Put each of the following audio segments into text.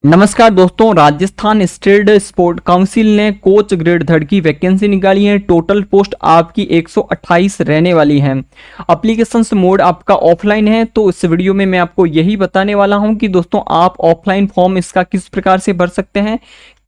नमस्कार दोस्तों, Rajasthan state sport council ने कोच ग्रेड थर्ड की वैकेंसी निकाली है। टोटल पोस्ट आपकी 128 रहने वाली हैं। एप्लीकेशन मोड आपका ऑफलाइन है, तो इस वीडियो में मैं आपको यही बताने वाला हूं कि दोस्तों आप ऑफलाइन फॉर्म इसका किस प्रकार से भर सकते हैं,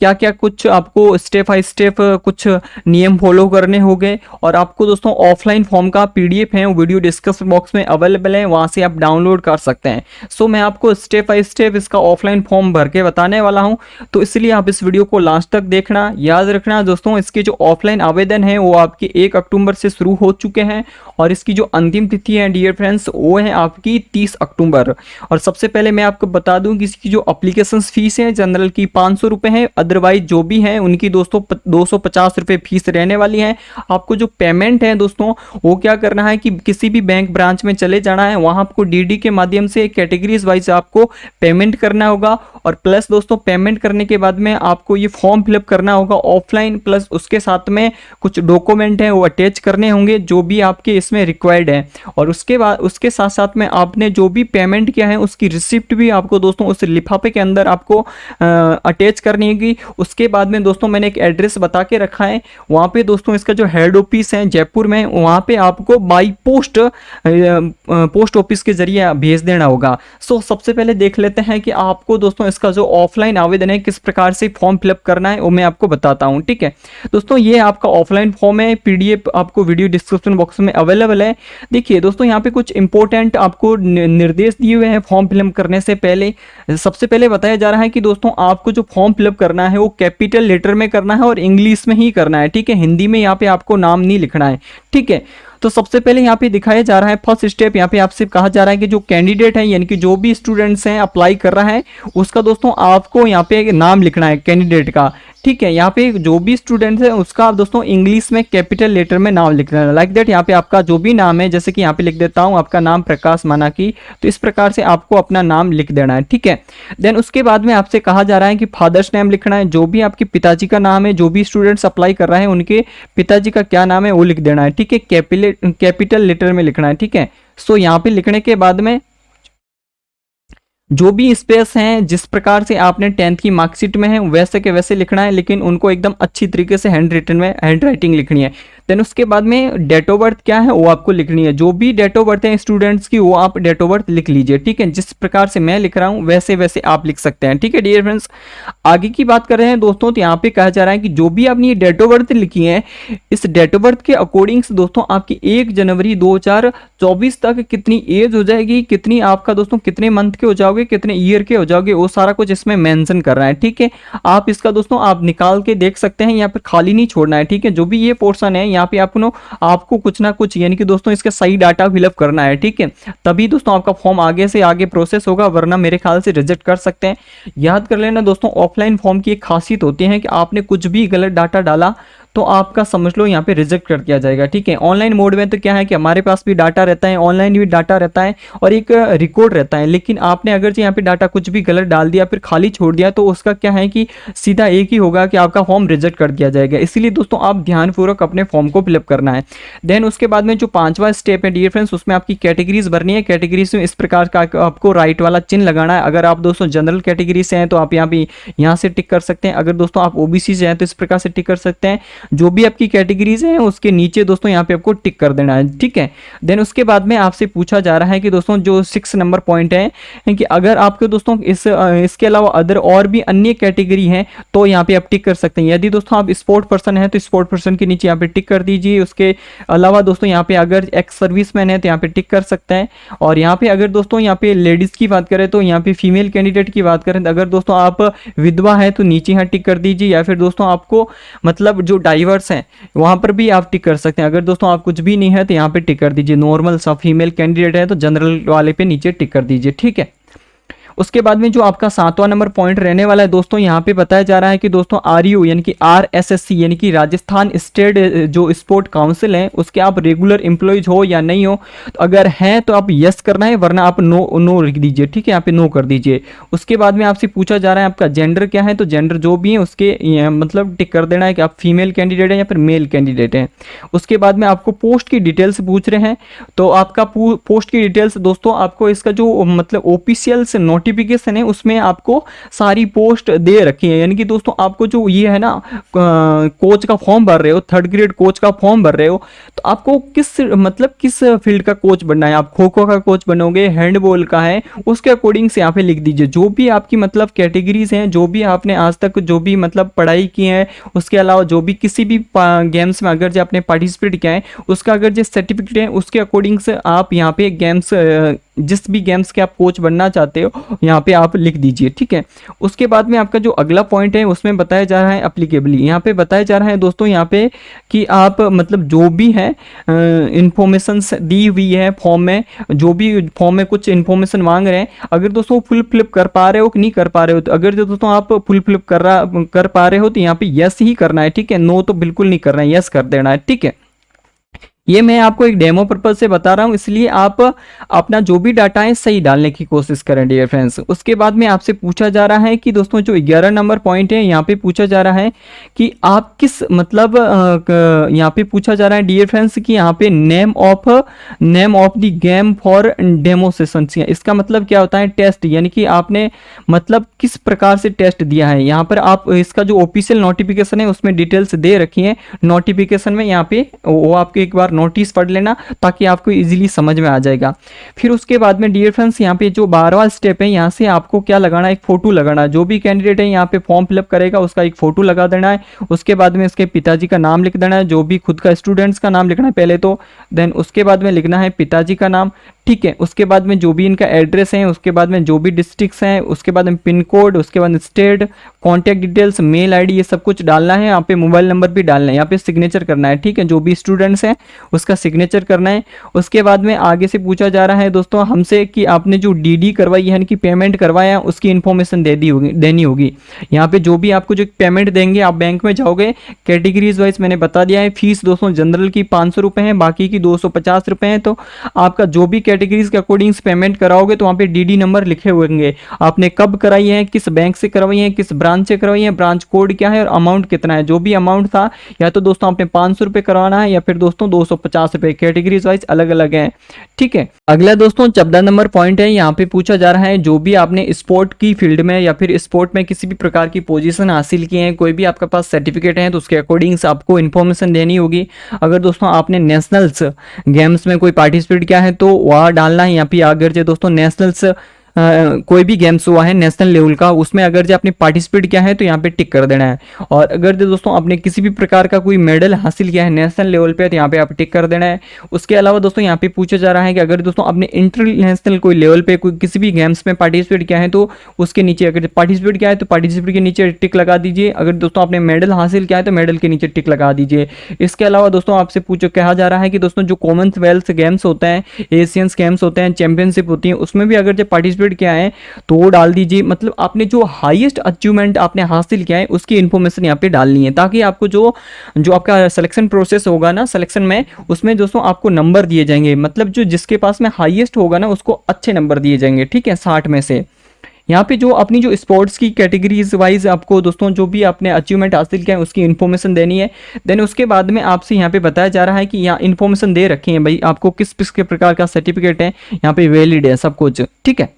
क्या क्या कुछ आपको स्टेप बाय स्टेप कुछ नियम फॉलो करने होंगे। और आपको दोस्तों ऑफलाइन फॉर्म का पीडीएफ है, वीडियो डिस्क्रिप्शन बॉक्स में अवेलेबल है, वहां से आप डाउनलोड कर सकते हैं। सो मैं आपको स्टेप बाय स्टेप इसका ऑफलाइन फॉर्म भर के बताने वाला हूं, तो इसलिए आप इस वीडियो को लास्ट तक देखना। याद रखना दोस्तों, इसके जो ऑफलाइन आवेदन है वो आपके 1 अक्टूबर से शुरू हो चुके हैं और इसकी जो अंतिम तिथि है डियर फ्रेंड्स वो है आपकी 30 अक्टूबर। और सबसे पहले मैं आपको बता दूं कि इसकी जो अप्लीकेशन फीस है जनरल की 500 रुपये है, अदरवाइज जो भी है उनकी दोस्तों 250 रुपये फीस रहने वाली है। आपको जो पेमेंट है दोस्तों वो क्या करना है कि किसी भी बैंक ब्रांच में चले जाना है, वहां आपको डीडी के माध्यम से कैटेगरीज वाइज आपको पेमेंट करना होगा। और प्लस दोस्तों पेमेंट करने के बाद में आपको ये फॉर्म फिलअप करना होगा ऑफलाइन, प्लस उसके साथ में कुछ डॉक्यूमेंट है वो अटैच करने होंगे जो भी आपके इसमें रिक्वायर्ड है। और उसके बाद उसके साथ साथ में आपने जो भी पेमेंट किया है उसकी रिसिप्ट भी आपको दोस्तों उस लिफाफे के अंदर आपको अटैच करनी होगी। उसके बाद में दोस्तों मैंने एक एड्रेस बता के रखा है, वहां पे दोस्तों इसका जो हेड ऑफिस है जयपुर में, वहां पे आपको बाई पोस्ट ऑफिस के जरिए भेज देना होगा। सो सबसे पहले देख लेते हैं कि आपको दोस्तों इसका जो ऑफलाइन आवेदन है किस प्रकार से फॉर्म फिलअप करना है वो मैं आपको बताता हूं। ठीक है दोस्तों, ये आपका ऑफलाइन फॉर्म है, पीडीएफ आपको वीडियो डिस्क्रिप्शन बॉक्स में अवेलेबल है। देखिए दोस्तों, यहाँ पे कुछ इंपॉर्टेंट आपको निर्देश दिए हुए हैं फॉर्म फिलअप करने से पहले। सबसे पहले बताया जा रहा है कि दोस्तों आपको जो फॉर्म फिलअप करना है वो कैपिटल लेटर में करना है और इंग्लिश में ही करना है। ठीक है, हिंदी में यहाँ पे आपको नाम नहीं लिखना है। ठीक है, तो सबसे पहले यहाँ पे दिखाया जा रहा है फर्स्ट स्टेप, यहाँ पे आपसे कहा जा रहा है कि जो कैंडिडेट है यानी कि जो भी स्टूडेंट्स हैं अप्लाई कर रहा है उसका दोस्तों आपको यहाँ पे नाम लिखना है कैंडिडेट का। ठीक है, यहाँ पे जो भी स्टूडेंट है उसका आप दोस्तों इंग्लिश में कैपिटल लेटर में नाम लिखना है। लाइक दैट यहाँ पे आपका जो भी नाम है, जैसे कि यहाँ पे लिख देता हूँ आपका नाम प्रकाश मानाकी, तो इस प्रकार से आपको अपना नाम लिख देना है। ठीक है, देन उसके बाद में आपसे कहा जा रहा है कि फादर्स नेम लिखना है, जो भी आपके पिताजी का नाम है, जो भी स्टूडेंट्स अप्लाई कर रहे हैं उनके पिताजी का क्या नाम है वो लिख देना है। ठीक है, कैपिटल लेटर में लिखना है। ठीक है, सो यहाँ पे लिखने के बाद में जो भी स्पेस हैं जिस प्रकार से आपने 10th की मार्कशीट में है वैसे के वैसे लिखना है, लेकिन उनको एकदम अच्छी तरीके से हैंड रिटन में हैंड राइटिंग लिखनी है। देन उसके बाद में डेट ऑफ बर्थ क्या है वो आपको लिखनी है, जो भी डेट ऑफ बर्थ है स्टूडेंट्स की वो आप डेट ऑफ बर्थ लिख लीजिए। ठीक है, जिस प्रकार से मैं लिख रहा हूँ वैसे वैसे आप लिख सकते हैं। ठीक है डियर फ्रेंड्स, आगे की बात कर रहे हैं दोस्तों, तो यहाँ पे कहा जा रहा है कि जो भी आपने ये डेट ऑफ बर्थ लिखी है इस डेट ऑफ बर्थ के अकॉर्डिंग दोस्तों आपकी 1 जनवरी 2024 तक कितनी एज हो जाएगी, कितनी आपका दोस्तों कितने मंथ के हो जाओगे, कितने ईयर के हो जाओगे, वो सारा कुछ इसमें मेंशन कर रहा है। ठीक है, आप इसका दोस्तों आप निकाल के देख सकते हैं, यहाँ पे खाली नहीं छोड़ना है। ठीक है, जो भी ये पोर्शन है यहाँ पे आपको कुछ ना कुछ यानी कि दोस्तों इसका सही डाटा फिलअप करना है। ठीक है, तभी दोस्तों आपका फॉर्म आगे से आगे प्रोसेस होगा, वरना मेरे ख्याल से रिजेक्ट कर सकते हैं। याद कर लेना दोस्तों, ऑफलाइन फॉर्म की एक खासियत होती है कि आपने कुछ भी गलत डाटा डाला तो आपका समझ लो यहाँ पे रिजेक्ट कर दिया जाएगा। ठीक है, ऑनलाइन मोड में तो क्या है कि हमारे पास भी डाटा रहता है, ऑनलाइन भी डाटा रहता है और एक रिकॉर्ड रहता है, लेकिन आपने अगर यहाँ पे डाटा कुछ भी गलत डाल दिया फिर खाली छोड़ दिया तो उसका क्या है कि सीधा एक ही होगा कि आपका फॉर्म रिजेक्ट कर दिया जाएगा। इसीलिए दोस्तों आप ध्यानपूर्वक अपने फॉर्म को फिलअप करना है। देन उसके बाद में जो 5वां स्टेप है डियर फ्रेंड्स, उसमें आपकी कैटेगरीज भरनी है। कैटेगरीज में इस प्रकार का आपको राइट वाला चिन्ह लगाना है। अगर आप दोस्तों जनरल कैटेगरी से हैं तो आप यहाँ से टिक कर सकते हैं, अगर दोस्तों आप ओबीसी से हैं तो इस प्रकार से टिक कर सकते हैं। जो भी आपकी कैटेगरीज हैं उसके नीचे दोस्तों यहाँ पे आपको टिक कर देना है। ठीक है, देन उसके बाद में आपसे पूछा जा रहा है कि दोस्तों जो 6 नंबर पॉइंट है कि अगर आपके दोस्तों इसके अलावा अदर और भी अन्य कैटेगरी है तो यहाँ पे आप टिक कर सकते हैं। यदि दोस्तों आप स्पोर्ट पर्सन है तो स्पोर्ट पर्सन के नीचे यहाँ पे टिक कर दीजिए। उसके अलावा दोस्तों यहाँ पे अगर एक्स सर्विसमैन है तो यहाँ पे टिक कर सकते हैं। और यहाँ पे अगर दोस्तों यहाँ पे लेडीज की बात करें तो यहाँ पे फीमेल कैंडिडेट की बात करें तो अगर दोस्तों आप विधवा है तो नीचे यहाँ टिक कर दीजिए, या फिर दोस्तों आपको मतलब जो डाइवर्स है वहां पर भी आप टिक कर सकते हैं। अगर दोस्तों आप कुछ भी नहीं है तो यहाँ पे टिक कर दीजिए। नॉर्मल सा फीमेल कैंडिडेट है तो जनरल वाले पे नीचे टिक कर दीजिए। ठीक है, उसके बाद में जो आपका 7वां नंबर पॉइंट रहने वाला है दोस्तों, यहाँ पे बताया जा रहा है कि दोस्तों आरयू यानी कि RSSC यानी कि राजस्थान स्टेट जो स्पोर्ट काउंसिल है उसके आप रेगुलर एम्प्लॉयज हो या नहीं हो, तो अगर हैं तो आप यस करना है, वरना आप नो लिख दीजिए। ठीक है, यहाँ पे नो कर दीजिए। उसके बाद में आपसे पूछा जा रहा है आपका जेंडर क्या है, तो जेंडर जो भी है उसके मतलब टिक कर देना है कि आप फीमेल कैंडिडेट है या फिर मेल कैंडिडेट है। उसके बाद में आपको पोस्ट की डिटेल्स पूछ रहे हैं, तो आपका पोस्ट की डिटेल्स दोस्तों आपको इसका जो मतलब ऑफिशियल से नोटिस नोटिफिकेशन है उसमें आपको सारी पोस्ट दे रखी है। यानी कि दोस्तों आपको जो ये है ना कोच का फॉर्म भर रहे हो, 3rd ग्रेड कोच का फॉर्म भर रहे हो, तो आपको किस फील्ड का कोच बनना है। आप खो खो का कोच बनोगे, हैंडबॉल का है, उसके अकॉर्डिंग से यहाँ पे लिख दीजिए। जो भी आपकी मतलब कैटेगरीज हैं, जो भी आपने आज तक जो भी मतलब पढ़ाई की है, उसके अलावा जो भी किसी भी गेम्स में अगर जो आपने पार्टिसिपेट किया है उसका अगर जो सर्टिफिकेट है उसके अकॉर्डिंग से आप यहाँ पे गेम्स जिस भी गेम्स के आप कोच बनना चाहते हो यहाँ पे आप लिख दीजिए। ठीक है, उसके बाद में आपका जो अगला पॉइंट है उसमें बताया जा रहा है अप्लीकेबली। यहाँ पे बताया जा रहा है दोस्तों यहाँ पे कि आप मतलब जो भी है इंफॉर्मेशन दी हुई है फॉर्म में, जो भी फॉर्म में कुछ इंफॉर्मेशन मांग रहे हैं, अगर दोस्तों फुल फिलअप कर पा रहे हो कि नहीं कर पा रहे हो, तो अगर जो दोस्तों आप फुल फिलअप कर पा रहे हो तो यहाँ पे यस ही करना है। ठीक है, नो तो बिल्कुल नहीं करना है, यस कर देना है। ठीक है, ये मैं आपको एक डेमो पर्पज से बता रहा हूं, इसलिए आप अपना जो भी डाटा है सही डालने की कोशिश करें डियर फ्रेंड्स। उसके बाद में आपसे पूछा जा रहा है कि दोस्तों जो 11 नंबर पॉइंट है यहाँ पे पूछा जा रहा है कि आप किस मतलब यहाँ पे पूछा जा रहा है डियर फ्रेंड्स कि यहाँ पे name of the game for demo sessions. इसका मतलब क्या होता है, टेस्ट, यानी कि आपने मतलब किस प्रकार से टेस्ट दिया है। यहाँ पर आप इसका जो ऑफिशियल नोटिफिकेशन है उसमें डिटेल्स दे रखी है नोटिफिकेशन में, यहाँ पे वो आपके एक बार नोटिस पढ़ लेना ताकि आपको इजीली समझ में आ जाएगा। फिर उसके बाद में डियर फ्रेंड्स यहाँ पे जो 12वां स्टेप है, यहाँ से आपको क्या लगाना है, एक फोटो लगाना है। जो भी कैंडिडेट है यहाँ पे फॉर्म फिलअप करेगा उसका एक फोटो लगा देना है। उसके बाद में उसके पिताजी का नाम लिख देना है, जो भी खुद का स्टूडेंट्स का नाम लिखना है पहले तो, देन उसके बाद में लिखना है पिताजी का नाम। ठीक है, उसके बाद में जो भी इनका एड्रेस है, उसके बाद में जो भी डिस्ट्रिक्ट्स हैं, उसके बाद में पिन कोड, उसके बाद state, contact details, mail ID, ये सब कुछ डालना है। यहाँ पे मोबाइल नंबर भी डालना है, यहाँ पे सिग्नेचर करना है। ठीक है, जो भी स्टूडेंट्स हैं उसका सिग्नेचर करना है। उसके बाद में आगे से पूछा जा रहा है दोस्तों हमसे कि आपने जो डीडी करवाई है, यानी कि पेमेंट करवाया, उसकी इन्फॉर्मेशन देनी होगी। यहाँ पे जो भी आपको जो पेमेंट देंगे, आप बैंक में जाओगे, कैटेगरीज वाइज मैंने बता दिया है। फीस दोस्तों जनरल की 500 रुपये है, बाकी की 250 रुपये है। तो आपका जो भी कैटेगरीज के अकॉर्डिंग पेमेंट कराओगे तो वहाँ पे डीडी नंबर लिखे हुए होंगे, आपने कब कराई है, किस बैंक से करवाई है, किस ब्रांच से करवाई है, ब्रांच कोड क्या है और अमाउंट कितना है। जो भी अमाउंट था, या तो दोस्तों आपने 500 रुपये करवाना है या फिर दोस्तों 250 रुपये, कैटेगरीज वाइज अलग अलग है। ठीक है, अगला दोस्तों 14 नंबर पॉइंट है, यहाँ पे पूछा जा रहा है जो भी आपने स्पोर्ट की फील्ड में या फिर स्पोर्ट में किसी भी प्रकार की पोजीशन हासिल की है, कोई भी आपके पास सर्टिफिकेट है, तो उसके अकॉर्डिंग आपको इन्फॉर्मेशन देनी होगी। अगर दोस्तों आपने नेशनल्स गेम्स में कोई पार्टिसिपेट किया है तो वह डालना है। यहाँ पे अगर जो दोस्तों नेशनल्स कोई भी गेम्स हुआ है नेशनल लेवल का, उसमें अगर जो आपने पार्टिसिपेट किया है तो यहाँ पे टिक कर देना है। और अगर जो दोस्तों आपने किसी भी प्रकार का कोई मेडल हासिल किया है नेशनल लेवल पे, तो यहाँ पे आप टिक कर देना है। उसके अलावा दोस्तों यहाँ पे पूछा जा रहा है कि अगर दोस्तों आपने इंटरनेशनल कोई लेवल पे कोई किसी भी गेम्स में पार्टिसिपेट किया है तो उसके नीचे, अगर पार्टिसिपेट किया है तो पार्टिसिपेट के नीचे टिक लगा दीजिए। अगर दोस्तों आपने मेडल हासिल किया है तो मेडल के नीचे टिक लगा दीजिए। इसके अलावा दोस्तों आपसे कहा जा रहा है कि दोस्तों जो कॉमनवेल्थ गेम्स होते हैं, एशियंस गेम्स होते हैं, चैंपियनशिप होती है, उसमें भी अगर जो पार्टिसिपेट किया है तो वो डाल दीजिए। मतलब आपने जो हाईएस्ट अचीवमेंट आपने हासिल किया है उसकी इंफॉर्मेशन यहाँ पे डालनी है, ताकि आपको जो आपका सिलेक्शन प्रोसेस होगा ना, सिलेक्शन में, उसमें दोस्तों आपको नंबर दिए जाएंगे। मतलब जो जिसके पास में हाईएस्ट होगा ना उसको अच्छे नंबर दिए जाएंगे। ठीक है, 60 में से। यहाँ पे जो अपनी जो स्पोर्ट्स की कैटेगरीज वाइज आपको दोस्तों जो भी आपने अचीवमेंट हासिल किया है उसकी इन्फॉर्मेशन देनी है। देन उसके बाद में आपसे यहाँ पे बताया जा रहा है कि यहाँ इन्फॉर्मेशन दे रखी है भाई, आपको किस किस के प्रकार का सर्टिफिकेट है यहाँ पे वैलिड है सब कुछ। ठीक है,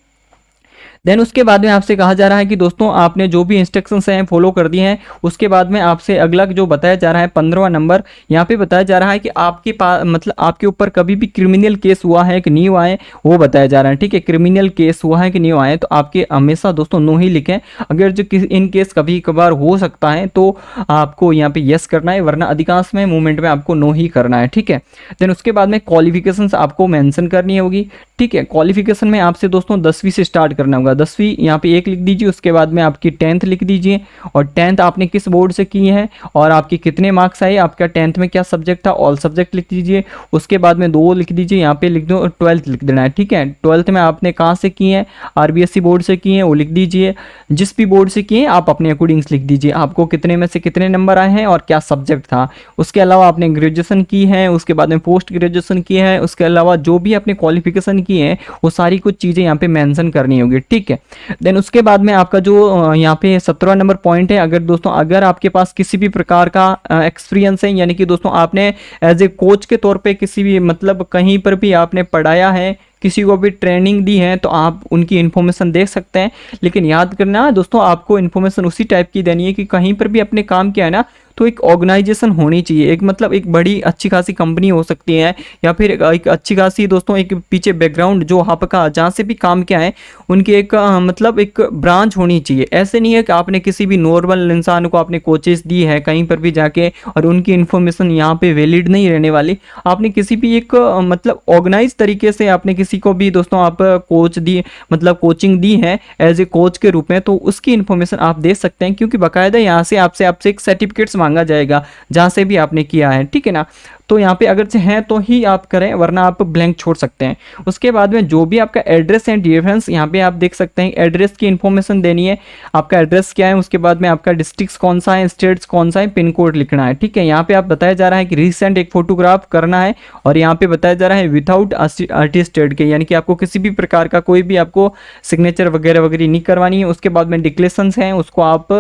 देन उसके बाद में आपसे कहा जा रहा है कि दोस्तों आपने जो भी इंस्ट्रक्शंस हैं फॉलो कर दिए हैं। उसके बाद में आपसे अगला जो बताया जा रहा है 15वां नंबर, यहाँ पे बताया जा रहा है कि आपके पास मतलब आपके ऊपर कभी भी क्रिमिनल केस हुआ है कि नहीं हुआ है वो बताया जा रहा है। ठीक है, क्रिमिनल केस हुआ है कि नहीं हुआ है तो आपके हमेशा दोस्तों नो ही लिखें। अगर जो इन केस कभी कभार हो सकता है तो आपको यहाँ पे यस करना है, वरना अधिकांश में मूवमेंट में आपको नो ही करना है। ठीक है, देन उसके बाद में क्वालिफिकेशन आपको मेंशन करनी होगी। ठीक है, क्वालिफिकेशन में आपसे दोस्तों 10वीं से स्टार्ट करना होगा। 10वीं यहाँ पे 1 लिख दीजिए, उसके बाद में आपकी 10th लिख दीजिए, और 10th आपने किस बोर्ड से की है और आपके कितने मार्क्स आए, आपका 10th में क्या सब्जेक्ट था, ऑल सब्जेक्ट लिख दीजिए। उसके बाद में 2 लिख दीजिए, यहाँ पे लिख दो, और 12th लिख देना है। ठीक है, 12th में आपने कहाँ से की है, RBSC बोर्ड से की है वो लिख दीजिए। जिस भी बोर्ड से किए आप अपने अकॉर्डिंग्स लिख दीजिए, आपको कितने में से कितने नंबर आए हैं और क्या सब्जेक्ट था। उसके अलावा आपने ग्रेजुएशन की है, उसके बाद में पोस्ट ग्रेजुएशन की है, उसके अलावा जो भी आपने क्वालिफिकेशन की है वो सारी कुछ चीज़ें यहाँ पे मेंशन करनी होगी। ठीक है, देन उसके बाद में आपका जो यहाँ पे 17वां नंबर पॉइंट है, अगर आपके पास किसी भी प्रकार का एक्सपीरियंस है, यानी कि दोस्तों आपने एज ए कोच के तौर पे किसी भी मतलब कहीं पर भी आपने पढ़ाया है किसी को भी ट्रेनिंग दी है तो आप उनकी इन्फॉर्मेशन देख सकते हैं। लेकिन याद करना दोस्तों, आपको इन्फॉर्मेशन उसी टाइप की देनी है कि कहीं पर भी अपने काम किया है ना तो एक ऑर्गेनाइजेशन होनी चाहिए, एक मतलब एक बड़ी अच्छी खासी कंपनी हो सकती है, या फिर एक अच्छी खासी दोस्तों एक पीछे बैकग्राउंड जो आपका जहाँ से भी काम किया है उनकी एक मतलब एक ब्रांच होनी चाहिए। ऐसे नहीं है कि आपने किसी भी नॉर्मल इंसान को आपने कोचेस दी है कहीं पर भी जाके और उनकी इन्फॉर्मेशन यहाँ पे वैलिड नहीं रहने वाली। आपने किसी भी एक मतलब ऑर्गेनाइज तरीके से आपने किसी को भी दोस्तों आप कोच दी, मतलब कोचिंग दी है एज ए कोच के रूप में, तो उसकी इन्फॉर्मेशन आप दे सकते हैं, क्योंकि बाकायदा यहाँ से आपसे एक सर्टिफिकेट्स मांगा जाएगा जहाँ से भी आपने किया है, ठीक है ना। तो यहाँ पे अगर से हैं तो ही आप करें, वरना आप ब्लैंक छोड़ सकते हैं। उसके बाद में जो भी आपका एड्रेस है डियर फ्रेंड्स, यहाँ पे आप देख सकते हैं एड्रेस की इन्फॉर्मेशन देनी है, आपका एड्रेस क्या है, उसके बाद में आपका डिस्ट्रिक्ट कौन सा है, स्टेट्स कौन सा है, पिन कोड लिखना है, ठीक है। यहाँ पे आप बताया जा रहा है कि रिसेंट एक फोटोग्राफ करना है, और यहाँ पे बताया जा रहा है विदाउट अटेस्टेड के, यानी कि आपको किसी भी प्रकार का कोई भी आपको सिग्नेचर वगैरह वगैरह नहीं करवानी है। उसके बाद में डिक्लेरेशंस हैं उसको आप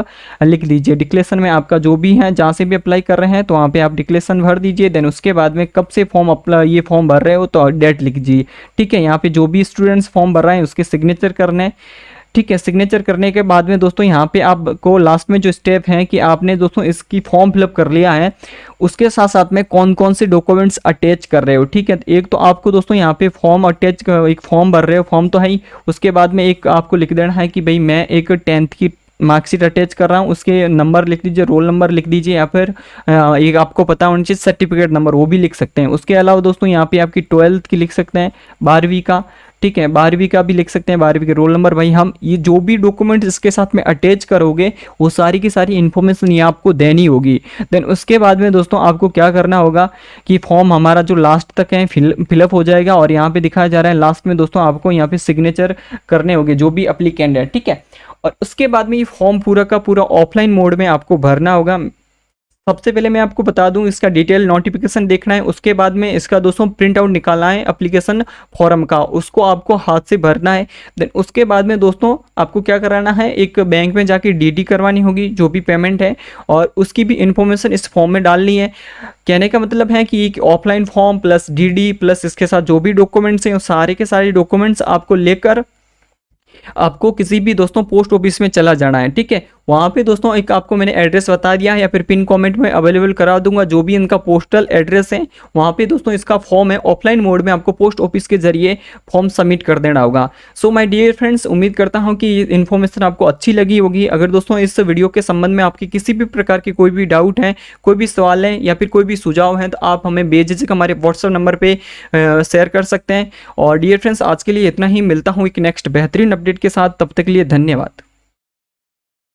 लिख दीजिए, डिक्लेरेशन में आपका जो भी है जहाँ से भी अप्लाई कर रहे हैं तो वहाँ पे आप डिक्लेरेशन भर दीजिए। देन उसके बाद में कब से फॉर्म अप्लाई ये फॉर्म भर रहे हो तो डेट लिख दीजिए, ठीक है। यहाँ पे जो भी स्टूडेंट्स फॉर्म भर रहे हैं उसके सिग्नेचर करने हैं, ठीक है। सिग्नेचर करने के बाद में दोस्तों यहाँ पे आपको लास्ट में जो स्टेप है कि आपने दोस्तों इसकी फॉर्म फिलअप कर लिया है, उसके साथ साथ में कौन कौन से डॉक्यूमेंट्स अटैच कर रहे हो, ठीक है। एक तो आपको दोस्तों यहाँ पे फॉर्म अटैच, एक फॉर्म भर रहे हो, फॉर्म तो है ही, उसके बाद में एक आपको लिख देना है कि भाई मैं एक 10th की मार्कशीट अटैच कर रहा हूँ, उसके नंबर लिख दीजिए, रोल नंबर लिख दीजिए, या फिर एक आपको पता होना चाहिए सर्टिफिकेट नंबर, वो भी लिख सकते हैं। उसके अलावा दोस्तों यहाँ पे आपकी 12th की लिख सकते हैं, 12वीं का, ठीक है, 12वीं का भी लिख सकते हैं, 12वीं के रोल नंबर। भाई हम ये जो भी डॉक्यूमेंट इसके साथ में अटैच करोगे वो सारी की सारी इन्फॉर्मेशन ये आपको देनी होगी। देन उसके बाद में दोस्तों आपको क्या करना होगा कि फॉर्म हमारा जो लास्ट तक है फिलअप हो जाएगा, और यहाँ पे दिखाया जा रहा है लास्ट में दोस्तों आपको यहाँ पे सिग्नेचर करने होंगे जो भी अप्लीकेंट है, ठीक है। और उसके बाद में ये फॉर्म पूरा का पूरा ऑफलाइन मोड में आपको भरना होगा। सबसे पहले मैं आपको बता दूं इसका डिटेल नोटिफिकेशन देखना है, उसके बाद में इसका दोस्तों प्रिंट आउट निकालना है एप्लीकेशन फॉर्म का, उसको आपको हाथ से भरना है। देन उसके बाद में दोस्तों आपको क्या कराना है, एक बैंक में जाके डीडी करवानी होगी जो भी पेमेंट है, और उसकी भी इंफॉर्मेशन इस फॉर्म में डालनी है। कहने का मतलब है कि एक offline form plus DD plus इसके साथ जो भी डॉक्यूमेंट्स हैं सारे के सारे डॉक्यूमेंट्स आपको लेकर आपको किसी भी दोस्तों पोस्ट ऑफिस में चला जाना है, ठीक है। वहाँ पे दोस्तों एक आपको मैंने एड्रेस बता दिया है, या फिर पिन कमेंट में अवेलेबल करा दूंगा जो भी इनका पोस्टल एड्रेस है, वहाँ पे दोस्तों इसका फॉर्म है ऑफलाइन मोड में, आपको पोस्ट ऑफिस के जरिए फॉर्म सबमिट कर देना होगा। सो माय डियर फ्रेंड्स, उम्मीद करता हूँ कि ये इन्फॉर्मेशन आपको अच्छी लगी होगी। अगर दोस्तों इस वीडियो के संबंध में आपकी किसी भी प्रकार की कोई भी डाउट है, कोई भी सवाल है, या फिर कोई भी सुझाव है, तो आप हमें बेझिझक हमारे व्हाट्सएप नंबर पर शेयर कर सकते हैं। और डियर फ्रेंड्स, आज के लिए इतना ही, मिलता हूँ एक नेक्स्ट बेहतरीन अपडेट के साथ, तब तक के लिए धन्यवाद।